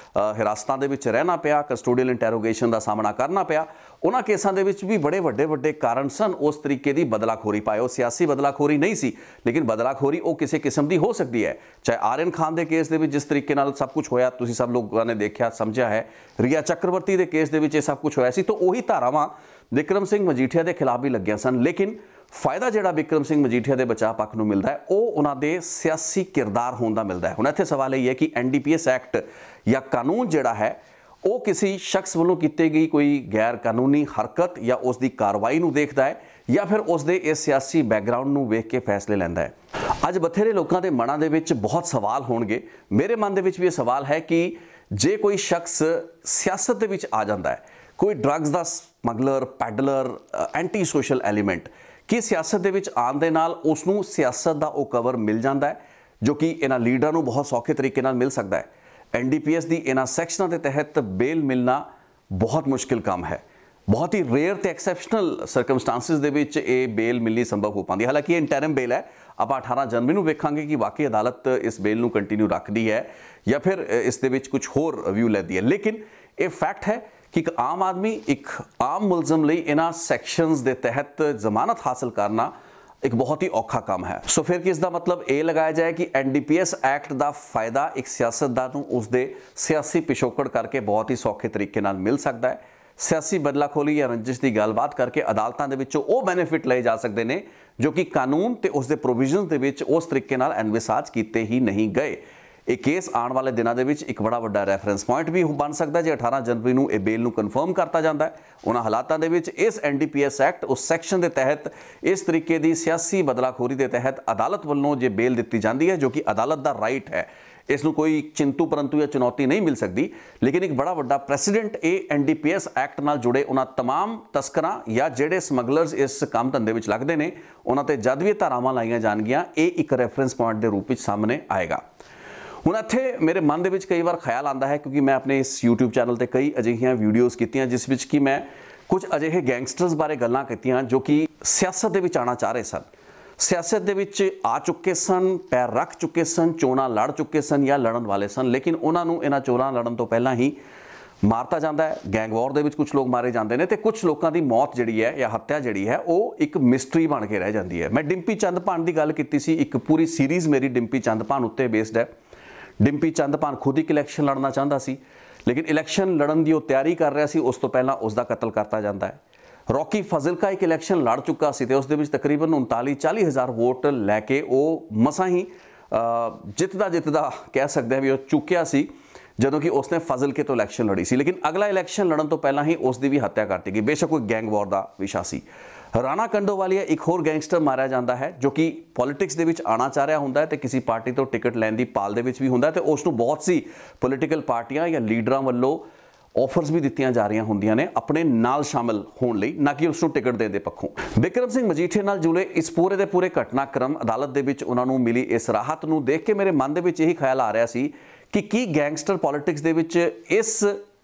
ਹਿਰਾਸਤਾਂ ਦੇ ਵਿੱਚ ਰਹਿਣਾ ਪਿਆ, ਕਸਟੋਡੀਅਲ ਇੰਟੈਰੋਗੇਸ਼ਨ ਦਾ ਸਾਹਮਣਾ ਕਰਨਾ ਪਿਆ। ਉਹਨਾਂ ਕੇਸਾਂ ਦੇ ਵਿੱਚ ਵੀ ਬੜੇ ਵੱਡੇ ਕਾਰਨ ਸਨ ਉਸ ਤਰੀਕੇ ਦੀ ਬਦਲਾਖੋਰੀ ਪਾਏ। ਉਹ ਸਿਆਸੀ ਬਦਲਾਖੋਰੀ ਨਹੀਂ ਸੀ, ਲੇਕਿਨ ਬਦਲਾਖੋਰੀ ਉਹ ਕਿਸੇ ਕਿਸਮ ਦੀ ਹੋ ਸਕਦੀ ਹੈ। ਚਾਹੇ ਆਰਿਅਨ ਖਾਨ ਦੇ ਕੇਸ ਦੇ ਵਿੱਚ ਜਿਸ ਤਰੀਕੇ ਨਾਲ ਸਭ ਕੁਝ ਹੋਇਆ ਤੁਸੀਂ ਸਭ ਲੋਕਾਂ ਨੇ ਦੇਖਿਆ ਸਮਝਿਆ ਹੈ, ਰੀਆ ਚੱਕਰਵਰਤੀ ਦੇ ਕੇਸ ਦੇ ਵਿੱਚ ਇਹ ਸਭ ਕੁਝ ਹੋਇਆ ਸੀ, ਤਾਂ ਉਹੀ ਧਾਰਾਵਾਂ ਬਿਕਰਮ ਸਿੰਘ ਮਜੀਠੀਆ ਦੇ ਖਿਲਾਫ ਵੀ ਲੱਗੀਆਂ ਸਨ। ਲੇਕਿਨ ਫਾਇਦਾ ਜਿਹੜਾ ਬਿਕਰਮ ਸਿੰਘ ਮਜੀਠੀਆ ਦੇ ਬਚਾਅ ਪੱਖ ਨੂੰ ਮਿਲਦਾ ਹੈ ਉਹ ਉਹਨਾਂ ਦੇ ਸਿਆਸੀ ਕਿਰਦਾਰ ਹੋਣ ਦਾ ਮਿਲਦਾ ਹੈ। ਹੁਣ ਇੱਥੇ ਸਵਾਲ ਇਹ ਹੈ ਕਿ NDPS ਐਕਟ ਜਾਂ ਕਾਨੂੰਨ ਜਿਹੜਾ ਹੈ ਉਹ ਕਿਸੇ ਸ਼ਖਸ ਵੱਲੋਂ ਕੀਤੀ ਗਈ ਕੋਈ ਗੈਰ ਕਾਨੂੰਨੀ ਹਰਕਤ ਜਾਂ ਉਸ ਦੀ ਕਾਰਵਾਈ ਨੂੰ ਦੇਖਦਾ ਹੈ ਜਾਂ ਫਿਰ ਉਸ ਦੇ ਇਸ ਸਿਆਸੀ ਬੈਕਗ੍ਰਾਉਂਡ ਨੂੰ ਵੇਖ ਕੇ ਫੈਸਲੇ ਲੈਂਦਾ ਹੈ। ਅੱਜ ਬਥੇਰੇ ਲੋਕਾਂ ਦੇ ਮਨਾਂ ਦੇ ਵਿੱਚ ਬਹੁਤ ਸਵਾਲ ਹੋਣਗੇ, ਮੇਰੇ ਮਨ ਦੇ ਵਿੱਚ ਵੀ ਇਹ ਸਵਾਲ ਹੈ ਕਿ ਜੇ ਕੋਈ ਸ਼ਖਸ ਸਿਆਸਤ ਦੇ ਵਿੱਚ ਆ ਜਾਂਦਾ ਹੈ, ਕੋਈ ਡਰੱਗਸ ਦਾ smuggler, peddler, anti social element, ਕਿ ਸਿਆਸਤ ਦੇ ਵਿੱਚ ਆਉਣ ਦੇ ਨਾਲ ਉਸ ਨੂੰ ਸਿਆਸਤ ਦਾ ਉਹ ਕਵਰ ਮਿਲ ਜਾਂਦਾ ਹੈ ਜੋ ਕਿ ਇਹਨਾਂ ਲੀਡਰਾਂ ਨੂੰ ਬਹੁਤ ਸੌਖੇ ਤਰੀਕੇ ਨਾਲ ਮਿਲ ਸਕਦਾ ਹੈ। ਐਨਡੀਪੀਐਸ ਦੀ ਇਹਨਾਂ ਸੈਕਸ਼ਨਾਂ ਦੇ ਤਹਿਤ ਬੇਲ ਮਿਲਣਾ ਬਹੁਤ ਮੁਸ਼ਕਿਲ ਕੰਮ ਹੈ। बहुत ही रेयर ਤੇ ਐਕਸੈਪਸ਼ਨਲ ਸਰਕਮਸਟੈਂਸਿਸ ਦੇ ਵਿੱਚ ਇਹ ਬੇਲ ਮਿਲਣੀ ਸੰਭਵ ਹੋ ਪਾਉਂਦੀ ਹੈ। ਹਾਲਾਂਕਿ ਇਹ ਇੰਟਰਮ ਬੇਲ ਹੈ, ਆਪਾਂ 18 ਜਨਵਰੀ ਨੂੰ ਵੇਖਾਂਗੇ ਕਿ ਵਾਕਈ ਅਦਾਲਤ ਇਸ ਬੇਲ ਨੂੰ ਕੰਟੀਨਿਊ ਰੱਖਦੀ ਹੈ ਜਾਂ ਫਿਰ ਇਸ ਦੇ ਵਿੱਚ ਕੁਝ ਹੋਰ ਵਿਊ ਲੈਂਦੀ ਹੈ। ਲੇਕਿਨ ਇਹ ਫੈਕਟ ਹੈ ਕਿ ਇੱਕ ਆਮ ਆਦਮੀ, ਇੱਕ ਆਮ ਮੁਲਜ਼ਮ ਲਈ ਇਹਨਾਂ ਸੈਕਸ਼ਨਸ ਦੇ ਤਹਿਤ ਜ਼ਮਾਨਤ ਹਾਸਲ ਕਰਨਾ ਇੱਕ ਬਹੁਤ ਹੀ ਔਖਾ ਕੰਮ ਹੈ। ਸੋ ਫਿਰ ਕਿ ਇਸ ਦਾ ਮਤਲਬ ਇਹ ਲਗਾਇਆ ਜਾਏ ਕਿ ਐਨਡੀਪੀਐਸ ਐਕਟ ਦਾ ਫਾਇਦਾ ਇੱਕ ਸਿਆਸਤਦਾਨ ਨੂੰ ਉਸਦੇ ਸਿਆਸੀ ਪਿਛੋਕੜ ਕਰਕੇ ਬਹੁਤ ਹੀ ਸੌਖੇ ਤਰੀਕੇ ਨਾਲ ਮਿਲ ਸਕਦਾ ਹੈ। ਸਿਆਸੀ ਬਦਲਾਖੋਰੀ ਜਾਂ ਰੰਜਿਸ਼ ਦੀ ਗੱਲਬਾਤ ਕਰਕੇ ਅਦਾਲਤਾਂ ਦੇ ਵਿੱਚੋਂ ਉਹ ਬੈਨੀਫਿਟ ਲਏ ਜਾ ਸਕਦੇ ਨੇ ਜੋ ਕਿ ਕਾਨੂੰਨ ਤੇ ਉਸ ਦੇ ਪ੍ਰੋਵੀਜ਼ਨਸ ਦੇ ਵਿੱਚ ਉਸ ਤਰੀਕੇ ਨਾਲ ਐਨਵਿਸਾਜ ਕੀਤੇ ਹੀ ਨਹੀਂ ਗਏ। ਇਹ ਕੇਸ ਆਉਣ ਵਾਲੇ ਦਿਨਾਂ ਦੇ ਵਿੱਚ ਇੱਕ ਬੜਾ ਵੱਡਾ ਰੈਫਰੈਂਸ ਪੁਆਇੰਟ ਵੀ ਬਣ ਸਕਦਾ ਜੇ 18 ਜਨਵਰੀ ਨੂੰ ਇਹ ਬੇਲ ਨੂੰ ਕਨਫਰਮ ਕਰਤਾ ਜਾਂਦਾ ਹੈ। ਉਹਨਾਂ ਹਾਲਾਤਾਂ ਦੇ ਵਿੱਚ ਇਸ ਐਨਡੀਪੀਐਸ ਐਕਟ ਉਸ ਸੈਕਸ਼ਨ ਦੇ ਤਹਿਤ ਇਸ ਤਰੀਕੇ ਦੀ ਸਿਆਸੀ ਬਦਲਾਖੋਰੀ ਦੇ ਤਹਿਤ ਅਦਾਲਤ ਵੱਲੋਂ ਜੇ ਬੇਲ ਦਿੱਤੀ ਜਾਂਦੀ ਹੈ ਜੋ ਕਿ ਅਦਾਲਤ ਦਾ ਰਾਈਟ ਹੈ, ਇਸ ਨੂੰ ਕੋਈ ਚਿੰਤੂ ਪਰੰਤੂ ਜਾਂ ਚੁਣੌਤੀ ਨਹੀਂ ਮਿਲ ਸਕਦੀ। ਲੇਕਿਨ ਇੱਕ ਬੜਾ ਵੱਡਾ ਪ੍ਰੈਸੀਡੈਂਟ ਇਹ ਐਨਡੀਪੀਐਸ ਐਕਟ ਨਾਲ ਜੁੜੇ ਉਹਨਾਂ तमाम ਤਸਕਰਾਂ ਜਾਂ ਜਿਹੜੇ ਸਮਗਲਰਸ ਇਸ ਕੰਮ ਧੰਦੇ ਵਿੱਚ ਲੱਗਦੇ ਨੇ ਉਹਨਾਂ ਤੇ ਜਦ ਵੀ ਇਹ ਧਾਰਾਵਾਂ ਲਾਈਆਂ ਜਾਣਗੀਆਂ, ਇਹ ਇੱਕ ਰੈਫਰੈਂਸ ਪੁਆਇੰਟ ਦੇ ਰੂਪ ਵਿੱਚ ਸਾਹਮਣੇ ਆਏਗਾ। ਹੁਣ ਇੱਥੇ ਮੇਰੇ ਮਨ ਦੇ ਵਿੱਚ ਕਈ ਵਾਰ ਖਿਆਲ ਆਉਂਦਾ ਹੈ, ਕਿਉਂਕਿ ਮੈਂ ਆਪਣੇ ਇਸ YouTube ਚੈਨਲ ਤੇ ਕਈ ਅਜਿਹੀਆਂ ਵੀਡੀਓਜ਼ ਕੀਤੀਆਂ ਜਿਸ ਵਿੱਚ ਕਿ ਮੈਂ ਕੁਝ ਅਜਿਹੇ ਗੈਂਗਸਟਰਸ ਬਾਰੇ ਗੱਲਾਂ ਕੀਤੀਆਂ ਜੋ ਕਿ ਸਿਆਸਤ ਦੇ ਵਿੱਚ ਆਉਣਾ ਚਾਹ ਰਹੇ ਸਨ, ਸਿਆਸਤ ਦੇ ਵਿੱਚ ਆ ਚੁੱਕੇ ਸਨ, ਪੈਰ ਰੱਖ ਚੁੱਕੇ ਸਨ, ਚੋਣਾਂ ਲੜ ਚੁੱਕੇ ਸਨ ਜਾਂ ਲੜਨ ਵਾਲੇ ਸਨ, ਲੇਕਿਨ ਉਹਨਾਂ ਨੂੰ ਇਹਨਾਂ ਚੋਣਾਂ ਲੜਨ ਤੋਂ ਪਹਿਲਾਂ ਹੀ ਮਾਰਤਾ ਜਾਂਦਾ ਹੈ। ਗੈਂਗ ਵਾਰ ਦੇ ਵਿੱਚ ਕੁਝ ਲੋਕ ਮਾਰੇ ਜਾਂਦੇ ਨੇ ਤੇ ਕੁਝ ਲੋਕਾਂ ਦੀ ਮੌਤ ਜਿਹੜੀ ਹੈ ਜਾਂ ਹੱਤਿਆ ਜਿਹੜੀ ਹੈ ਉਹ ਇੱਕ ਮਿਸਟਰੀ ਬਣ ਕੇ ਰਹਿ ਜਾਂਦੀ ਹੈ। ਮੈਂ ਡਿੰਪੀ ਚੰਦਪਾਨ ਦੀ ਗੱਲ ਕੀਤੀ ਸੀ, ਇੱਕ ਪੂਰੀ ਸੀਰੀਜ਼ ਮੇਰੀ ਡਿੰਪੀ ਚੰਦਪਾਨ ਉੱਤੇ ਬੇਸਡ ਹੈ। ਡਿੰਪੀ ਚੰਦਪਾਨ ਖੁਦ ਇੱਕ ਇਲੈਕਸ਼ਨ ਲੜਨਾ ਚਾਹੁੰਦਾ ਸੀ, ਲੇਕਿਨ ਇਲੈਕਸ਼ਨ ਲੜਨ ਦੀ ਉਹ ਤਿਆਰੀ ਕਰ ਰਿਹਾ ਸੀ, ਉਸ ਤੋਂ ਪਹਿਲਾਂ ਉਸ ਦਾ ਕਤਲ ਕਰਤਾ ਜਾਂਦਾ ਹੈ। ਰੌਕੀ ਫਾਜ਼ਿਲਕਾ ਇੱਕ ਇਲੈਕਸ਼ਨ ਲੜ ਚੁੱਕਾ ਸੀ ਤੇ ਉਸ ਦੇ ਵਿੱਚ ਤਕਰੀਬਨ 39-40 ਹਜ਼ਾਰ ਵੋਟ ਲੈ ਕੇ ਉਹ ਮਸਾਂ ਹੀ ਜਿੱਤਦਾ ਕਹਿ ਸਕਦੇ ਹਾਂ ਵੀ ਉਹ ਚੁੱਕਿਆ ਸੀ ਜਦੋਂ ਕਿ ਉਸਨੇ ਫਾਜ਼ਿਲਕੇ ਤੋਂ ਇਲੈਕਸ਼ਨ ਲੜੀ ਸੀ। ਲੇਕਿਨ ਅਗਲਾ ਇਲੈਕਸ਼ਨ ਲੜਨ ਤੋਂ ਪਹਿਲਾਂ ਹੀ ਉਸ ਦੀ ਵੀ ਹੱਤਿਆ ਕਰਤੀ ਗਈ। ਬੇਸ਼ੱਕ ਕੋਈ ਗੈਂਗ ਵਾਰ ਦਾ ਵਿਸ਼ਾ ਸੀ। ਰਾਣਾ ਕੰਡੋਵਾਲੀਆ ਇੱਕ ਹੋਰ ਗੈਂਗਸਟਰ ਮਾਰਿਆ ਜਾਂਦਾ ਹੈ ਜੋ ਕਿ ਪੋਲਿਟਿਕਸ ਦੇ ਵਿੱਚ ਆਉਣਾ ਚਾਹ ਰਿਹਾ ਹੁੰਦਾ ਹੈ ਤੇ ਕਿਸੇ ਪਾਰਟੀ ਤੋਂ ਟਿਕਟ ਲੈਣ ਦੀ ਪਾਲ ਦੇ ਵਿੱਚ ਵੀ ਹੁੰਦਾ ਤੇ ਉਸ ਨੂੰ ਬਹੁਤ ਸੀ ਪੋਲੀਟੀਕਲ ਪਾਰਟੀਆਂ ਜਾਂ ਲੀਡਰਾਂ ਵੱਲੋਂ ਆਫਰਸ ਵੀ ਦਿੱਤੀਆਂ ਜਾ ਰਹੀਆਂ ਹੁੰਦੀਆਂ ਨੇ ਆਪਣੇ ਨਾਲ ਸ਼ਾਮਲ ਹੋਣ ਲਈ, ਨਾ ਕਿ ਉਸ ਨੂੰ ਟਿਕਟ ਦੇਣ ਦੇ ਪੱਖੋਂ। ਬਿਕਰਮ ਸਿੰਘ ਮਜੀਠੀਆ ਨਾਲ ਜੁੜੇ ਇਸ ਪੂਰੇ ਦੇ ਪੂਰੇ ਘਟਨਾਕ੍ਰਮ, ਅਦਾਲਤ ਦੇ ਵਿੱਚ ਉਹਨਾਂ ਨੂੰ ਮਿਲੀ ਇਸ ਰਾਹਤ ਨੂੰ ਦੇਖ ਕੇ ਮੇਰੇ ਮਨ ਦੇ ਵਿੱਚ ਇਹੀ ਖਿਆਲ ਆ ਰਿਹਾ ਸੀ ਕਿ ਕੀ ਗੈਂਗਸਟਰ ਪੋਲਿਟਿਕਸ ਦੇ ਵਿੱਚ ਇਸ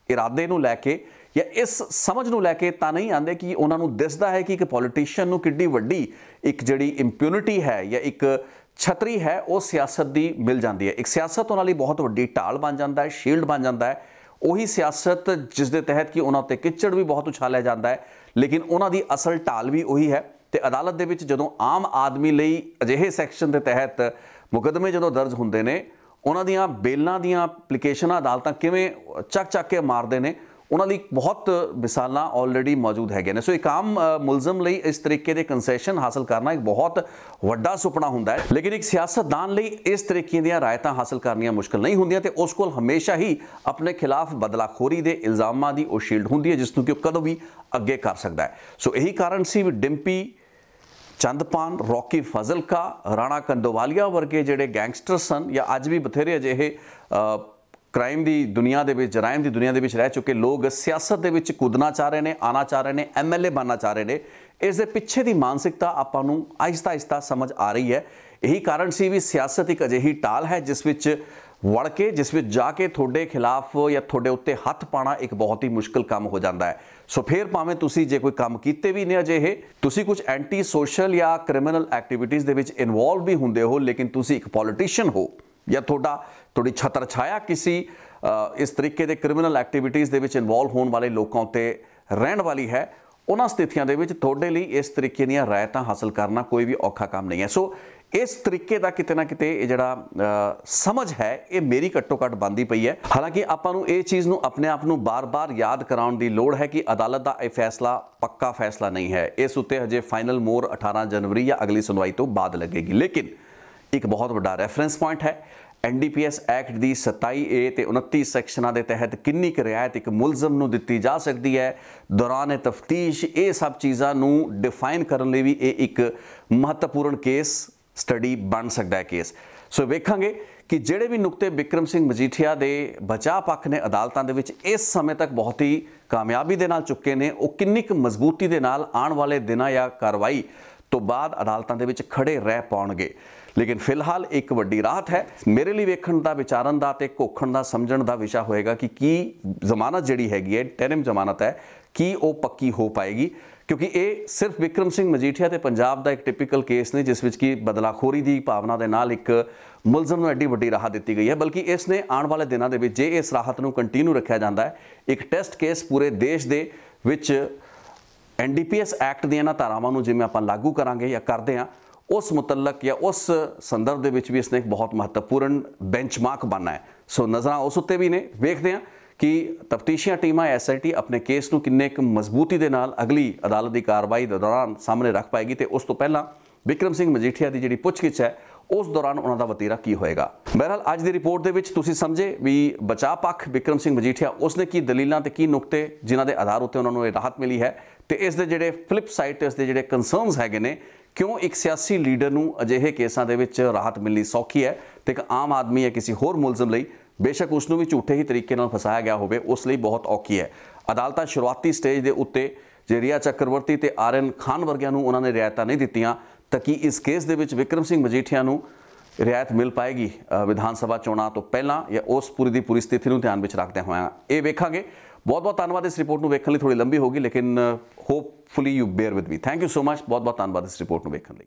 ਇਰਾਦੇ ਨੂੰ ਲੈ ਕੇ ਜਾਂ ਇਸ ਸਮਝ ਨੂੰ ਲੈ ਕੇ ਤਾਂ ਨਹੀਂ ਆਉਂਦੇ ਕਿ ਉਹਨਾਂ ਨੂੰ ਦਿਸਦਾ ਹੈ ਕਿ ਇੱਕ ਪੋਲੀਟੀਸ਼ੀਅਨ ਨੂੰ ਕਿੱਡੀ ਵੱਡੀ ਇੱਕ ਜਿਹੜੀ ਇੰਪਿਊਨਿਟੀ ਹੈ ਜਾਂ ਇੱਕ ਛਤਰੀ ਹੈ ਉਹ ਸਿਆਸਤ ਦੀ ਮਿਲ ਜਾਂਦੀ ਹੈ। ਇੱਕ ਸਿਆਸਤ ਉਹਨਾਂ ਲਈ ਬਹੁਤ ਵੱਡੀ ਢਾਲ ਬਣ ਜਾਂਦਾ ਹੈ, ਸ਼ੀਲਡ ਬਣ ਜਾਂਦਾ ਹੈ। ਉਹੀ ਸਿਆਸਤ ਜਿਸ ਦੇ ਤਹਿਤ ਕਿ ਉਹਨਾਂ ਉੱਤੇ ਕਿੱਚੜ ਵੀ ਬਹੁਤ ਉਛਾਲਿਆ ਜਾਂਦਾ ਹੈ, ਲੇਕਿਨ ਉਹਨਾਂ ਦੀ ਅਸਲ ਢਾਲ ਵੀ ਉਹੀ ਹੈ। ਤੇ ਅਦਾਲਤ ਦੇ ਵਿੱਚ ਜਦੋਂ ਆਮ ਆਦਮੀ ਲਈ ਅਜਿਹੇ ਸੈਕਸ਼ਨ ਦੇ ਤਹਿਤ ਮੁਕੱਦਮੇ ਜਦੋਂ ਦਰਜ ਹੁੰਦੇ ਨੇ, ਉਹਨਾਂ ਦੀਆਂ ਬੇਲਾਂ ਦੀਆਂ ਐਪਲੀਕੇਸ਼ਨਾਂ ਅਦਾਲਤਾਂ ਕਿਵੇਂ ਚੱਕ ਕੇ ਮਾਰਦੇ ਨੇ, ਉਹਨਾਂ ਲਈ ਬਹੁਤ ਮਿਸਾਲਾਂ ਆਲਰੇਡੀ ਮੌਜੂਦ ਹੈਗੇ ਨੇ। ਸੋ ਇੱਕ ਆਮ ਮੁਲਜ਼ਮ ਲਈ ਇਸ ਤਰੀਕੇ ਦੇ ਕੰਸੈਸ਼ਨ ਹਾਸਲ ਕਰਨਾ ਇੱਕ ਬਹੁਤ ਵੱਡਾ ਸੁਪਨਾ ਹੁੰਦਾ ਹੈ, ਲੇਕਿਨ ਇੱਕ ਸਿਆਸਤਦਾਨ ਲਈ ਇਸ ਤਰੀਕੇ ਦੀਆਂ ਰਾਇਤਾਂ ਹਾਸਲ ਕਰਨੀਆਂ ਮੁਸ਼ਕਲ ਨਹੀਂ ਹੁੰਦੀਆਂ ਤੇ ਉਸ ਕੋਲ ਹਮੇਸ਼ਾ ਹੀ ਆਪਣੇ ਖਿਲਾਫ ਬਦਲਾਖੋਰੀ ਦੇ ਇਲਜ਼ਾਮਾਂ ਦੀ ਉਹ ਸ਼ੀਲਡ ਹੁੰਦੀ ਹੈ ਜਿਸ ਨੂੰ ਕਿ ਉਹ ਕਦੋਂ ਵੀ ਅੱਗੇ ਕਰ ਸਕਦਾ ਹੈ। ਸੋ ਇਹੀ ਕਾਰਨ ਸੀ ਵੀ ਡਿੰਪੀ ਚੰਦਪਾਨ, ਰੌਕੀ ਫਾਜ਼ਿਲਕਾ, ਰਾਣਾ ਕੰਡੋਵਾਲੀਆ ਵਰਗੇ ਜਿਹੜੇ ਗੈਂਗਸਟਰ ਸਨ ਜਾਂ ਅੱਜ ਵੀ ਬਥੇਰੇ ਅਜਿਹੇ ਕ੍ਰਾਈਮ ਦੀ ਦੁਨੀਆ ਦੇ ਵਿੱਚ, ਜਰਾਇਮ ਦੀ ਦੁਨੀਆ ਦੇ ਵਿੱਚ ਰਹਿ ਚੁੱਕੇ ਲੋਕ ਸਿਆਸਤ ਦੇ ਵਿੱਚ ਕੁੱਦਣਾ ਚਾਹ ਰਹੇ ਨੇ, ਆਉਣਾ ਚਾਹ ਰਹੇ ਨੇ, ਐਮਐਲਏ ਬਣਨਾ ਚਾਹ ਰਹੇ ਨੇ। ਇਸ ਦੇ ਪਿੱਛੇ ਦੀ ਮਾਨਸਿਕਤਾ ਆਪਾਂ ਨੂੰ ਆਹਿਸਤਾ ਸਮਝ ਆ ਰਹੀ ਹੈ। ਇਹੀ ਕਾਰਨ ਸੀ ਵੀ ਸਿਆਸਤ ਇੱਕ ਅਜਿਹੀ ਢਾਲ ਹੈ ਜਿਸ ਵਿੱਚ ਵੜ ਕੇ, ਜਿਸ ਵਿੱਚ ਜਾ ਕੇ ਤੁਹਾਡੇ ਖਿਲਾਫ ਜਾਂ ਤੁਹਾਡੇ ਉੱਤੇ ਹੱਥ ਪਾਉਣਾ ਇੱਕ ਬਹੁਤ ਹੀ ਮੁਸ਼ਕਿਲ ਕੰਮ ਹੋ ਜਾਂਦਾ ਹੈ। ਸੋ ਫਿਰ ਭਾਵੇਂ ਤੁਸੀਂ ਜੇ ਕੋਈ ਕੰਮ ਕੀਤੇ ਵੀ ਨੇ ਅਜਿਹੇ, ਤੁਸੀਂ ਕੁਝ ਐਂਟੀ ਸੋਸ਼ਲ ਜਾਂ ਕ੍ਰਿਮੀਨਲ ਐਕਟੀਵਿਟੀਜ਼ ਦੇ ਵਿੱਚ ਇਨਵੋਲਵ ਵੀ ਹੁੰਦੇ ਹੋ, ਲੇਕਿਨ ਤੁਸੀਂ ਇੱਕ ਪੋਲੀਟੀਸ਼ੀਅਨ ਹੋ ਜਾਂ ਤੁਹਾਡੀ ਛਤਰ ਛਾਇਆ ਕਿਸੇ ਇਸ ਤਰੀਕੇ ਦੇ ਕ੍ਰਿਮੀਨਲ ਐਕਟੀਵਿਟੀਜ਼ ਦੇ ਵਿੱਚ ਇਨਵੋਲਵ ਹੋਣ ਵਾਲੇ ਲੋਕਾਂ ਉੱਤੇ ਰਹਿਣ ਵਾਲੀ ਹੈ, ਉਹਨਾਂ ਸਥਿਤੀਆਂ ਦੇ ਵਿੱਚ ਤੁਹਾਡੇ ਲਈ ਇਸ ਤਰੀਕੇ ਦੀਆਂ ਰਾਇਤਾਂ ਹਾਸਲ ਕਰਨਾ ਕੋਈ ਵੀ ਔਖਾ ਕੰਮ ਨਹੀਂ ਹੈ। ਸੋ ਇਸ ਤਰੀਕੇ ਦਾ ਕਿਤੇ ਨਾ ਕਿਤੇ ਇਹ ਜਿਹੜਾ ਸਮਝ ਹੈ ਇਹ ਮੇਰੀ ਘੱਟੋ ਘੱਟ ਬਣਦੀ ਪਈ ਹੈ। ਹਾਲਾਂਕਿ ਆਪਾਂ ਨੂੰ ਇਹ ਚੀਜ਼ ਨੂੰ ਆਪਣੇ ਆਪ ਨੂੰ ਬਾਰ-ਬਾਰ ਯਾਦ ਕਰਾਉਣ ਦੀ ਲੋੜ ਹੈ ਕਿ ਅਦਾਲਤ ਦਾ ਇਹ ਫੈਸਲਾ ਪੱਕਾ ਫੈਸਲਾ ਨਹੀਂ ਹੈ। ਇਸ ਉੱਤੇ ਹਜੇ ਫਾਈਨਲ ਮੋਹਰ 18 ਜਨਵਰੀ ਜਾਂ ਅਗਲੀ ਸੁਣਵਾਈ ਤੋਂ ਬਾਅਦ ਲੱਗੇਗੀ। ਲੇਕਿਨ ਇੱਕ ਬਹੁਤ ਵੱਡਾ ਰੈਫਰੈਂਸ ਪੁਆਇੰਟ ਹੈ ਐਨਡੀਪੀਐਸ ਐਕਟ ਦੀ 27A ਤੇ 29 ਸੈਕਸ਼ਨਾਂ ਦੇ ਤਹਿਤ ਕਿੰਨੀ ਕੁ ਰਿਆਇਤ ਇੱਕ ਮੁਲਜ਼ਮ ਨੂੰ ਦਿੱਤੀ ਜਾ ਸਕਦੀ ਹੈ ਦੌਰਾਨ ਤਫਤੀਸ਼, ਇਹ ਸਭ ਚੀਜ਼ਾਂ ਨੂੰ ਡਿਫਾਈਨ ਕਰਨ ਲਈ ਵੀ ਇਹ ਇੱਕ ਮਹੱਤਵਪੂਰਨ ਕੇਸ ਸਟੱਡੀ ਬਣ ਸਕਦਾ ਹੈ ਕੇਸ। ਸੋ ਵੇਖਾਂਗੇ ਕਿ ਜਿਹੜੇ ਵੀ ਨੁਕਤੇ ਬਿਕਰਮ ਸਿੰਘ ਮਜੀਠੀਆ ਦੇ ਬਚਾਅ ਪੱਖ ਨੇ ਅਦਾਲਤਾਂ ਦੇ ਵਿੱਚ ਇਸ ਸਮੇਂ ਤੱਕ ਬਹੁਤ ਹੀ ਕਾਮਯਾਬੀ ਦੇ ਨਾਲ ਚੁੱਕੇ ਨੇ, ਉਹ ਕਿੰਨੀ ਕੁ ਮਜ਼ਬੂਤੀ ਦੇ ਨਾਲ ਆਉਣ ਵਾਲੇ ਦਿਨਾਂ ਜਾਂ ਕਾਰਵਾਈ ਤੋਂ ਬਾਅਦ ਅਦਾਲਤਾਂ ਦੇ ਵਿੱਚ ਖੜੇ ਰਹਿ ਪਾਉਣਗੇ। ਲੇਕਿਨ ਫਿਲਹਾਲ ਇੱਕ ਵੱਡੀ ਰਾਹਤ ਹੈ ਮੇਰੇ ਲਈ ਵੇਖਣ ਦਾ, ਵਿਚਾਰਨ ਦਾ ਤੇ ਘੋਖਣ ਦਾ, ਸਮਝਣ ਦਾ ਵਿਸ਼ਾ ਹੋਏਗਾ ਕਿ ਕੀ ਜ਼ਮਾਨਤ ਜਿਹੜੀ ਹੈਗੀ ਹੈ, ਇੰਟਰਿਮ ਜ਼ਮਾਨਤ ਹੈ, ਕੀ ਉਹ ਪੱਕੀ ਹੋ ਪਾਏਗੀ। ਕਿਉਂਕਿ ਇਹ ਸਿਰਫ ਬਿਕਰਮ ਸਿੰਘ ਮਜੀਠੀਆ ਤੇ ਪੰਜਾਬ ਦਾ ਇੱਕ ਟਿਪੀਕਲ ਕੇਸ ਨੇ ਜਿਸ ਵਿੱਚ ਕਿ ਬਦਲਾਖੋਰੀ ਦੀ ਭਾਵਨਾ ਦੇ ਨਾਲ ਇੱਕ ਮੁਲਜ਼ਮ ਨੂੰ ਐਡੀ ਵੱਡੀ ਰਾਹਤ ਦਿੱਤੀ ਗਈ ਹੈ, ਬਲਕਿ ਇਸ ਨੇ ਆਉਣ ਵਾਲੇ ਦਿਨਾਂ ਦੇ ਵਿੱਚ ਜੇ ਇਸ ਰਾਹਤ ਨੂੰ ਕੰਟੀਨਿਊ ਰੱਖਿਆ ਜਾਂਦਾ ਹੈ, ਇੱਕ ਟੈਸਟ ਕੇਸ ਪੂਰੇ ਦੇਸ਼ ਦੇ ਵਿੱਚ NDPS ਐਕਟ ਦੀਆਂ ਇਹਨਾਂ ਧਾਰਾਵਾਂ ਨੂੰ ਜਿਵੇਂ ਆਪਾਂ ਲਾਗੂ ਕਰਾਂਗੇ ਜਾਂ ਕਰਦੇ ਹਾਂ, ਉਸ ਮੁਤਲਕ ਜਾਂ ਉਸ ਸੰਦਰਭ ਦੇ ਵਿੱਚ ਵੀ ਇਸਨੇ ਇੱਕ ਬਹੁਤ ਮਹੱਤਵਪੂਰਨ ਬੈਂਚਮਾਰਕ ਬਣਨਾ ਹੈ। ਸੋ ਨਜ਼ਰਾਂ ਉਸ ਉੱਤੇ ਵੀ ਨੇ, ਵੇਖਦੇ ਹਾਂ ਕਿ ਤਫਤੀਸ਼ੀਆਂ ਟੀਮਾਂ SIT ਆਪਣੇ ਕੇਸ ਨੂੰ ਕਿੰਨੇ ਇੱਕ ਮਜ਼ਬੂਤੀ ਦੇ ਨਾਲ ਅਗਲੀ ਅਦਾਲਤ ਦੀ ਕਾਰਵਾਈ ਦੇ ਦੌਰਾਨ ਸਾਹਮਣੇ ਰੱਖ ਪਾਏਗੀ ਤੇ ਉਸ ਤੋਂ ਪਹਿਲਾਂ ਬਿਕਰਮ ਸਿੰਘ ਮਜੀਠੀਆ ਦੀ ਜਿਹੜੀ ਪੁੱਛਗਿੱਛ ਹੈ ਉਸ ਦੌਰਾਨ ਉਹਨਾਂ ਦਾ ਵਤੀਰਾ ਕੀ ਹੋਏਗਾ। ਬਹਰਹਾਲ ਅੱਜ ਦੀ ਰਿਪੋਰਟ ਦੇ ਵਿੱਚ ਤੁਸੀਂ ਸਮਝੇ ਵੀ ਬਚਾਅ ਪੱਖ ਬਿਕਰਮ ਸਿੰਘ ਮਜੀਠੀਆ ਉਸਨੇ ਕੀ ਦਲੀਲਾਂ ਤੇ ਕੀ ਨੁਕਤੇ ਜਿਨ੍ਹਾਂ ਦੇ ਆਧਾਰ ਉੱਤੇ ਉਹਨਾਂ ਨੂੰ ਇਹ ਰਾਹਤ ਮਿਲੀ ਹੈ ਤੇ ਇਸ ਦੇ ਜਿਹੜੇ ਫਲਿੱਪ ਸਾਈਡ ਤੇ ਇਸ ਦੇ ਜਿਹੜੇ ਕੰਸਰਨਸ ਹੈਗੇ ਨੇ, ਕਿਉਂ ਇੱਕ ਸਿਆਸੀ ਲੀਡਰ ਨੂੰ ਅਜਿਹੇ ਕੇਸਾਂ ਦੇ ਵਿੱਚ ਰਾਹਤ ਮਿਲਣੀ ਸੌਖੀ ਹੈ ਤੇ ਇੱਕ ਆਮ ਆਦਮੀ ਜਾਂ ਕਿਸੇ ਹੋਰ ਮੁਲਜ਼ਮ ਲਈ ਬੇਸ਼ੱਕ ਉਸ ਨੂੰ ਵੀ ਝੂਠੇ ਹੀ ਤਰੀਕੇ ਨਾਲ ਫਸਾਇਆ ਗਿਆ ਹੋਵੇ ਉਸ ਲਈ ਬਹੁਤ ਔਖੀ ਹੈ। ਅਦਾਲਤਾਂ ਸ਼ੁਰੂਆਤੀ ਸਟੇਜ ਦੇ ਉੱਤੇ ਜੇ ਰਿਆ ਚੱਕਰਵਰਤੀ ਤੇ RN ਖਾਨ ਵਰਗਿਆਂ ਨੂੰ ਉਹਨਾਂ ਨੇ ਰਿਆਇਤਾਂ ਨਹੀਂ ਦਿੱਤੀਆਂ ਤਾਂ ਕੀ ਇਸ ਕੇਸ ਦੇ ਵਿੱਚ ਬਿਕਰਮ ਸਿੰਘ ਮਜੀਠੀਆ ਨੂੰ ਰਿਆਇਤ ਮਿਲ ਪਾਏਗੀ ਵਿਧਾਨ ਸਭਾ ਚੋਣਾਂ ਤੋਂ ਪਹਿਲਾਂ ਜਾਂ ਉਸ ਪੂਰੀ ਦੀ ਪੂਰੀ ਸਥਿਤੀ ਨੂੰ ਧਿਆਨ ਵਿੱਚ ਰੱਖਦੇ ਹੋਇਆ ਇਹ ਵੇਖਾਂਗੇ। ਬਹੁਤ ਬਹੁਤ ਧੰਨਵਾਦ। ਇਸ ਰਿਪੋਰਟ ਨੂੰ ਵੇਖਣ ਲਈ ਥੋੜੀ ਲੰਬੀ ਹੋਗੀ ਲੇਕਿਨ hopefully you bear with me. Thank you so much. ਬਹੁਤ ਬਹੁਤ ਧੰਨਵਾਦ ਇਸ ਰਿਪੋਰਟ ਨੂੰ ਵੇਖਣ ਲਈ।